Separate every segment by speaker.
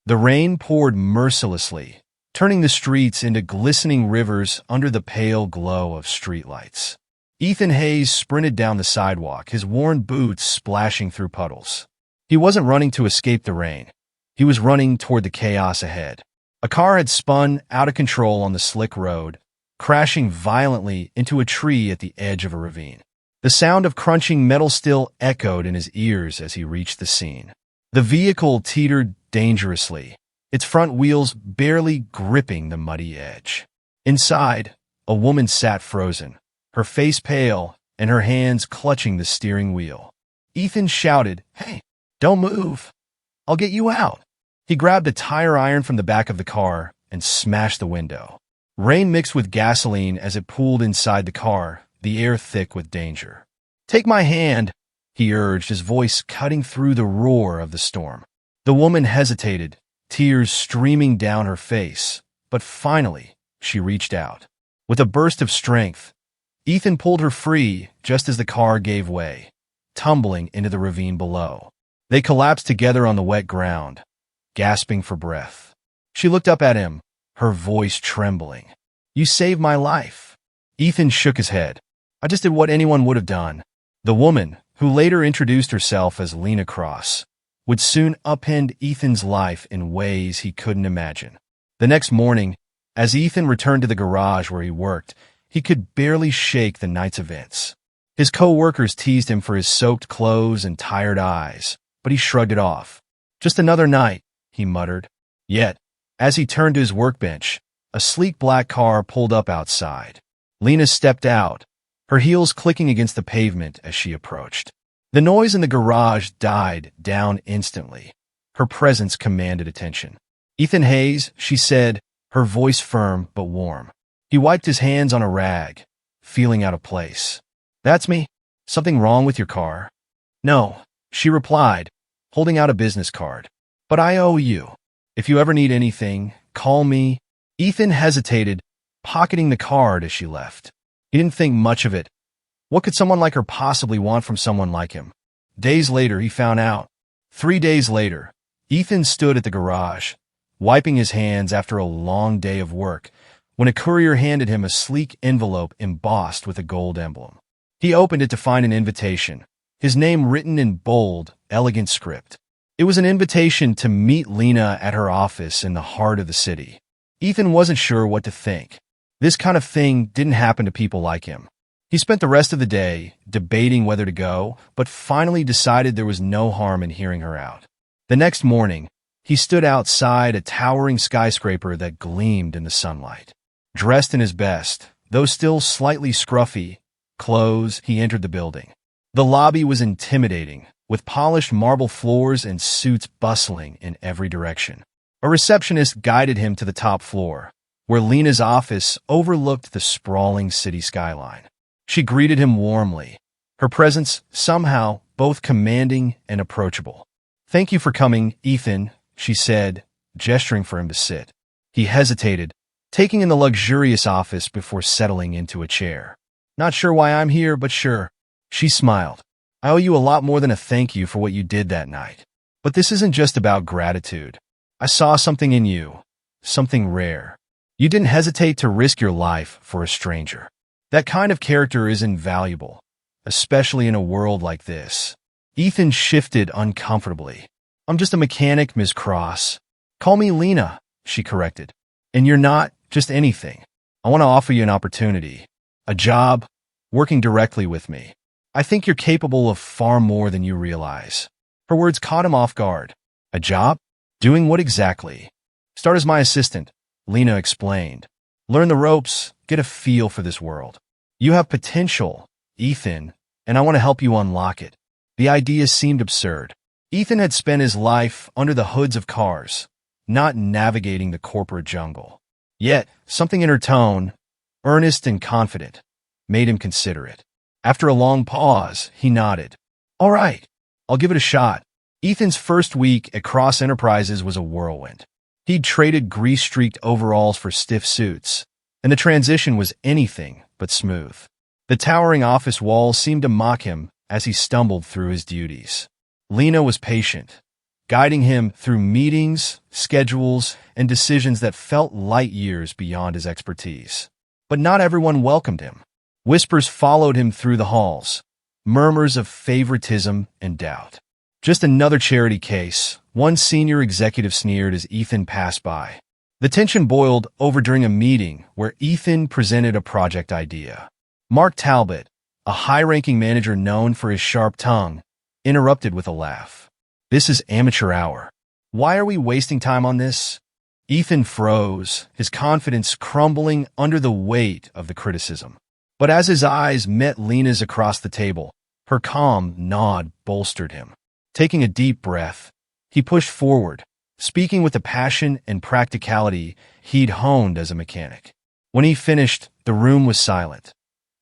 Speaker 1: The rain poured mercilessly, turning the streets into glistening rivers under the pale glow of streetlights. Ethan Hayes sprinted down the sidewalk, his worn boots splashing through puddles. He wasn't running to escape the rain. He was running toward the chaos ahead. A car had spun out of control on the slick road, crashing violently into a tree at the edge of a ravine. The sound of crunching metal still echoed in his ears as he reached the scene. The vehicle teetered dangerously, its front wheels barely gripping the muddy edge. Inside, a woman sat frozen, her face pale and her hands clutching the steering wheel. Ethan shouted, "Hey, don't move. I'll get you out." He grabbed a tire iron from the back of the car and smashed the window. Rain mixed with gasoline as it pooled inside the car, the air thick with danger. "Take my hand," he urged, his voice cutting through the roar of the storm. The woman hesitated, tears streaming down her face, but finally she reached out. With a burst of strength, Ethan pulled her free just as the car gave way, tumbling into the ravine below. They collapsed together on the wet ground, gasping for breath. She looked up at him, her voice trembling. "You saved my life." Ethan shook his head. "I just did what anyone would have done." The woman, who later introduced herself as Lena Cross, would soon upend Ethan's life in ways he couldn't imagine. The next morning, as Ethan returned to the garage where he worked, he could barely shake the night's events. His co-workers teased him for his soaked clothes and tired eyes, but he shrugged it off. "Just another night," he muttered. Yet, as he turned to his workbench, a sleek black car pulled up outside. Lena stepped out, her heels clicking against the pavement as she approached. The noise in the garage died down instantly. Her presence commanded attention. "Ethan Hayes," she said, her voice firm but warm. He wiped his hands on a rag, feeling out of place. "That's me. Something wrong with your car?" "No," she replied, holding out a business card. "But I owe you. If you ever need anything, call me." Ethan hesitated, pocketing the card as she left. He didn't think much of it. What could someone like her possibly want from someone like him? Days later, he found out. 3 days later, Ethan stood at the garage, wiping his hands after a long day of work, when a courier handed him a sleek envelope embossed with a gold emblem. He opened it to find an invitation, his name written in bold, elegant script. It was an invitation to meet Lena at her office in the heart of the city. Ethan wasn't sure what to think. This kind of thing didn't happen to people like him. He spent the rest of the day debating whether to go, but finally decided there was no harm in hearing her out. The next morning, he stood outside a towering skyscraper that gleamed in the sunlight. Dressed in his best, though still slightly scruffy, clothes, he entered the building. The lobby was intimidating, with polished marble floors and suits bustling in every direction. A receptionist guided him to the top floor, where Lena's office overlooked the sprawling city skyline. She greeted him warmly, her presence somehow both commanding and approachable. "Thank you for coming, Ethan," she said, gesturing for him to sit. He hesitated, taking in the luxurious office before settling into a chair. "Not sure why I'm here, but sure." She smiled. "I owe you a lot more than a thank you for what you did that night. But this isn't just about gratitude. I saw something in you, something rare. You didn't hesitate to risk your life for a stranger. That kind of character is invaluable, especially in a world like this." Ethan shifted uncomfortably. "I'm just a mechanic, Ms. Cross." "Call me Lena," she corrected. "And you're not just anything. I want to offer you an opportunity, a job, working directly with me. I think you're capable of far more than you realize." Her words caught him off guard. "A job? Doing what exactly?" "Start as my assistant," Lena explained. "Learn the ropes, get a feel for this world. You have potential, Ethan, and I want to help you unlock it." The idea seemed absurd. Ethan had spent his life under the hoods of cars, not navigating the corporate jungle. Yet, something in her tone, earnest and confident, made him consider it. After a long pause, he nodded. "All right, I'll give it a shot." Ethan's first week at Cross Enterprises was a whirlwind. He'd traded grease-streaked overalls for stiff suits, and the transition was anything but smooth. The towering office walls seemed to mock him as he stumbled through his duties. Lena was patient, guiding him through meetings, schedules, and decisions that felt light years beyond his expertise. But not everyone welcomed him. Whispers followed him through the halls, murmurs of favoritism and doubt. "Just another charity case," one senior executive sneered as Ethan passed by. The tension boiled over during a meeting where Ethan presented a project idea. Mark Talbot, a high-ranking manager known for his sharp tongue, interrupted with a laugh. "This is amateur hour. Why are we wasting time on this?" Ethan froze, his confidence crumbling under the weight of the criticism. But as his eyes met Lena's across the table, her calm nod bolstered him. Taking a deep breath, he pushed forward, speaking with the passion and practicality he'd honed as a mechanic. When he finished, the room was silent.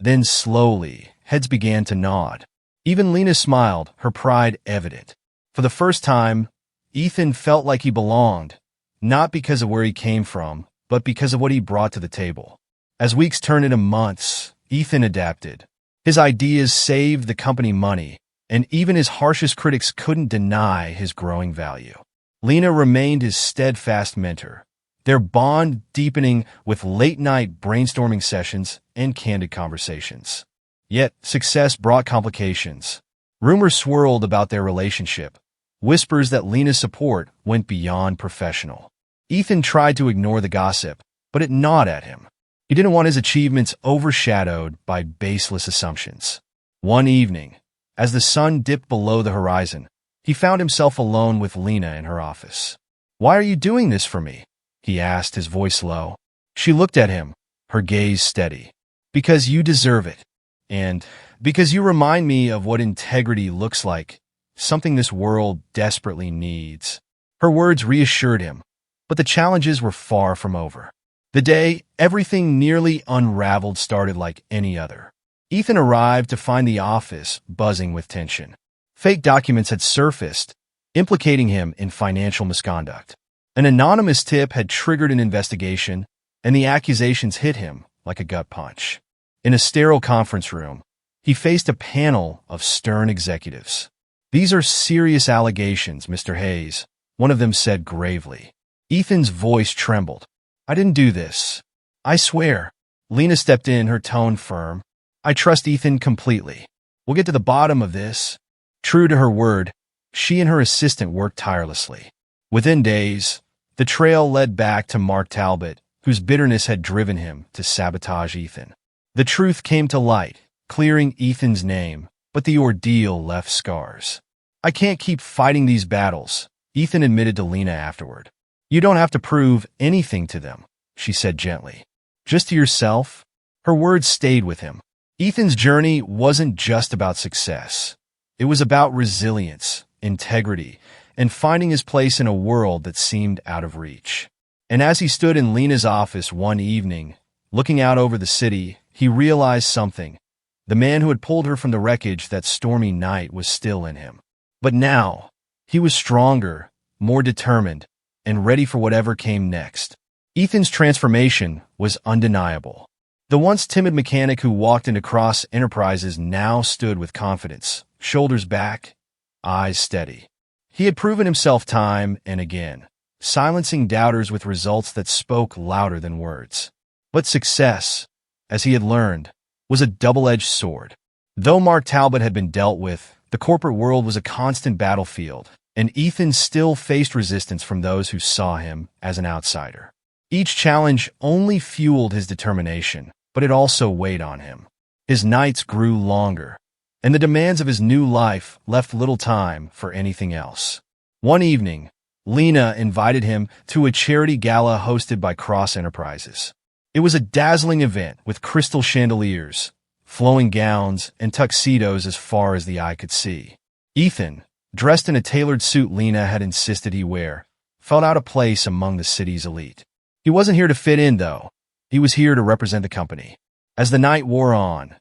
Speaker 1: Then slowly, heads began to nod. Even Lena smiled, her pride evident. For the first time, Ethan felt like he belonged, not because of where he came from, but because of what he brought to the table. As weeks turned into months, Ethan adapted. His ideas saved the company money, and even his harshest critics couldn't deny his growing value. Lena remained his steadfast mentor, their bond deepening with late-night brainstorming sessions and candid conversations. Yet, success brought complications. Rumors swirled about their relationship, whispers that Lena's support went beyond professional. Ethan tried to ignore the gossip, but it gnawed at him. He didn't want his achievements overshadowed by baseless assumptions. One evening, as the sun dipped below the horizon, he found himself alone with Lena in her office. "Why are you doing this for me?" he asked, his voice low. She looked at him, her gaze steady. "Because you deserve it. And because you remind me of what integrity looks like, something this world desperately needs." Her words reassured him, but the challenges were far from over. The day everything nearly unraveled started like any other. Ethan arrived to find the office buzzing with tension. Fake documents had surfaced, implicating him in financial misconduct. An anonymous tip had triggered an investigation, and the accusations hit him like a gut punch. In a sterile conference room, he faced a panel of stern executives. "These are serious allegations, Mr. Hayes," one of them said gravely. Ethan's voice trembled. "I didn't do this. I swear." Lena stepped in, her tone firm. "I trust Ethan completely. We'll get to the bottom of this." True to her word, she and her assistant worked tirelessly. Within days, the trail led back to Mark Talbot, whose bitterness had driven him to sabotage Ethan. The truth came to light, clearing Ethan's name, but the ordeal left scars. "I can't keep fighting these battles," Ethan admitted to Lena afterward. "You don't have to prove anything to them," she said gently. "Just to yourself." Her words stayed with him. Ethan's journey wasn't just about success. It was about resilience, integrity, and finding his place in a world that seemed out of reach. And as he stood in Lena's office one evening, looking out over the city, he realized something. The man who had pulled her from the wreckage that stormy night was still in him. But now, he was stronger, more determined, and ready for whatever came next. Ethan's transformation was undeniable. The once timid mechanic who walked into Cross Enterprises now stood with confidence, shoulders back, eyes steady. He had proven himself time and again, silencing doubters with results that spoke louder than words. But success, as he had learned, was a double-edged sword. Though Mark Talbot had been dealt with, the corporate world was a constant battlefield, and Ethan still faced resistance from those who saw him as an outsider. Each challenge only fueled his determination, but it also weighed on him. His nights grew longer, and the demands of his new life left little time for anything else. One evening, Lena invited him to a charity gala hosted by Cross Enterprises. It was a dazzling event with crystal chandeliers, flowing gowns, and tuxedos as far as the eye could see. Ethan, dressed in a tailored suit Lena had insisted he wear, felt out of place among the city's elite. He wasn't here to fit in, though. He was here to represent the company. As the night wore on,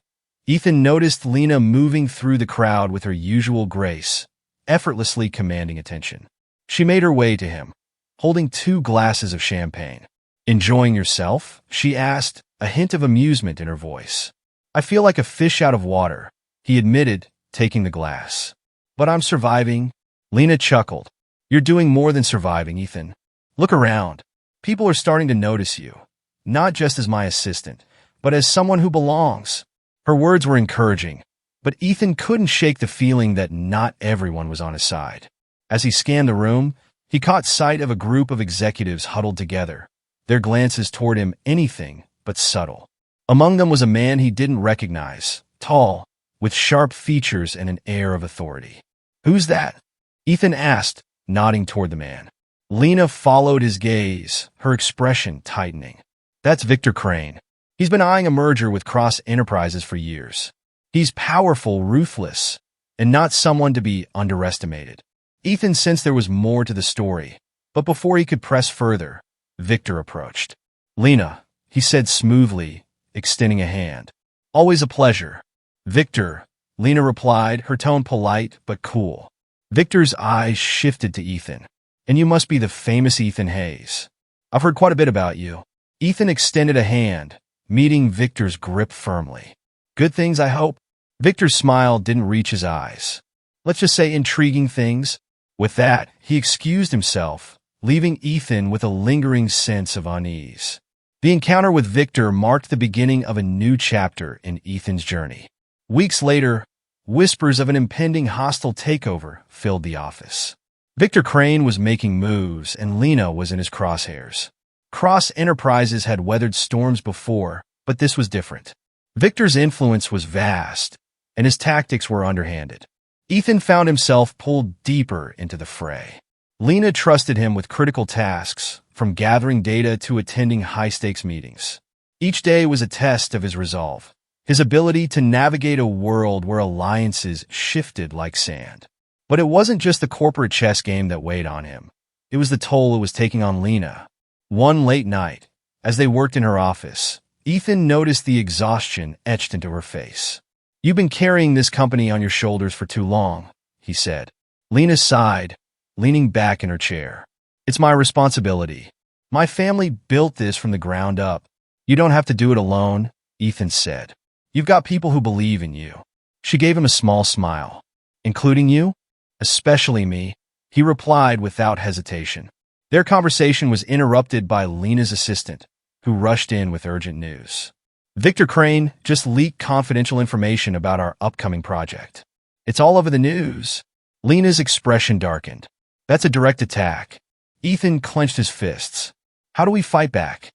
Speaker 1: Ethan noticed Lena moving through the crowd with her usual grace, effortlessly commanding attention. She made her way to him, holding 2 glasses of champagne. "Enjoying yourself?" she asked, a hint of amusement in her voice. "I feel like a fish out of water," he admitted, taking the glass. "But I'm surviving." Lena chuckled. You're doing more than surviving, Ethan. Look around. People are starting to notice you, not just as my assistant, but as someone who belongs. Her words were encouraging, but Ethan couldn't shake the feeling that not everyone was on his side. As he scanned the room, he caught sight of a group of executives huddled together, their glances toward him anything but subtle. Among them was a man he didn't recognize, tall, with sharp features and an air of authority. "Who's that?" Ethan asked, nodding toward the man. Lena followed his gaze, her expression tightening. "That's Victor Crane. He's been eyeing a merger with Cross Enterprises for years. He's powerful, ruthless, and not someone to be underestimated." Ethan sensed there was more to the story, but before he could press further, Victor approached. "Lena," he said smoothly, extending a hand. "Always a pleasure." "Victor," Lena replied, her tone polite but cool. Victor's eyes shifted to Ethan. "And you must be the famous Ethan Hayes. I've heard quite a bit about you." Ethan extended a hand, meeting Victor's grip firmly. "Good things, I hope?" Victor's smile didn't reach his eyes. "Let's just say intriguing things." With that, he excused himself, leaving Ethan with a lingering sense of unease. The encounter with Victor marked the beginning of a new chapter in Ethan's journey. Weeks later, whispers of an impending hostile takeover filled the office. Victor Crane was making moves, and Lena was in his crosshairs. Cross Enterprises had weathered storms before, but this was different. Victor's influence was vast, and his tactics were underhanded. Ethan found himself pulled deeper into the fray. Lena trusted him with critical tasks, from gathering data to attending high-stakes meetings. Each day was a test of his resolve, his ability to navigate a world where alliances shifted like sand. But it wasn't just the corporate chess game that weighed on him. It was the toll it was taking on Lena. One late night, as they worked in her office, Ethan noticed the exhaustion etched into her face. "You've been carrying this company on your shoulders for too long," he said. Lena sighed, leaning back in her chair. "It's my responsibility. My family built this from the ground up. You don't have to do it alone," Ethan said. "You've got people who believe in you." She gave him a small smile. "Including you?" "Especially me," he replied without hesitation. Their conversation was interrupted by Lena's assistant, who rushed in with urgent news. "Victor Crane just leaked confidential information about our upcoming project. It's all over the news." Lena's expression darkened. "That's a direct attack." Ethan clenched his fists. "How do we fight back?"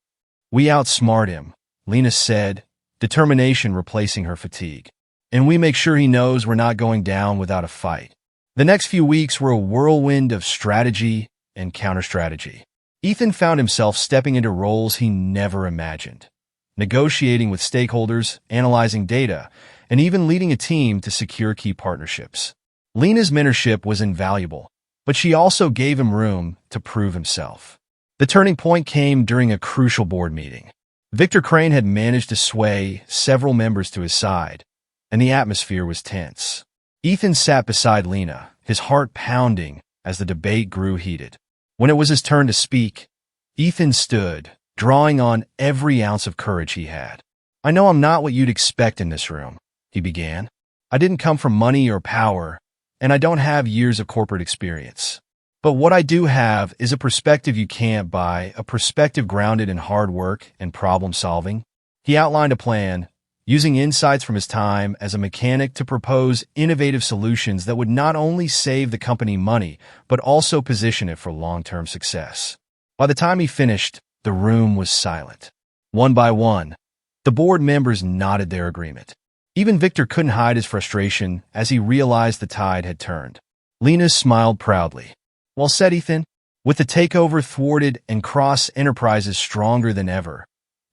Speaker 1: "We outsmart him," Lena said, determination replacing her fatigue. "And we make sure he knows we're not going down without a fight." The next few weeks were a whirlwind of strategy and counter-strategy. Ethan found himself stepping into roles he never imagined, negotiating with stakeholders, analyzing data, and even leading a team to secure key partnerships. Lena's mentorship was invaluable, but she also gave him room to prove himself. The turning point came during a crucial board meeting. Victor Crane had managed to sway several members to his side, and the atmosphere was tense. Ethan sat beside Lena, his heart pounding as the debate grew heated. When it was his turn to speak, Ethan stood, drawing on every ounce of courage he had. "I know I'm not what you'd expect in this room," he began. "I didn't come from money or power, and I don't have years of corporate experience. But what I do have is a perspective you can't buy, a perspective grounded in hard work and problem solving." He outlined a plan, using insights from his time as a mechanic to propose innovative solutions that would not only save the company money, but also position it for long-term success. By the time he finished, the room was silent. One by one, the board members nodded their agreement. Even Victor couldn't hide his frustration as he realized the tide had turned. Lena smiled proudly. "Well said, Ethan." With the takeover thwarted and Cross Enterprises stronger than ever,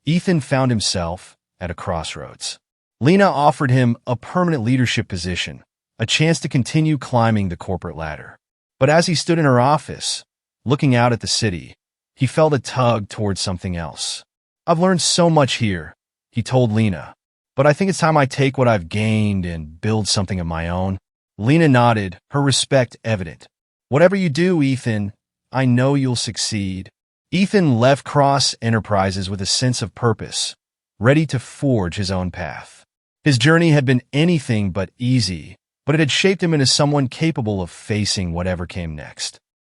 Speaker 1: Ethan found himself at a crossroads. Lena offered him a permanent leadership position, a chance to continue climbing the corporate ladder. But as he stood in her office, looking out at the city, he felt a tug towards something else. "I've learned so much here," he told Lena, "but I think it's time I take what I've gained and build something of my own." Lena nodded, her respect evident. "Whatever you do, Ethan, I know you'll succeed." Ethan left Cross Enterprises with a sense of purpose, ready to forge his own path. His journey had been anything but easy, but it had shaped him into someone capable of facing whatever came next.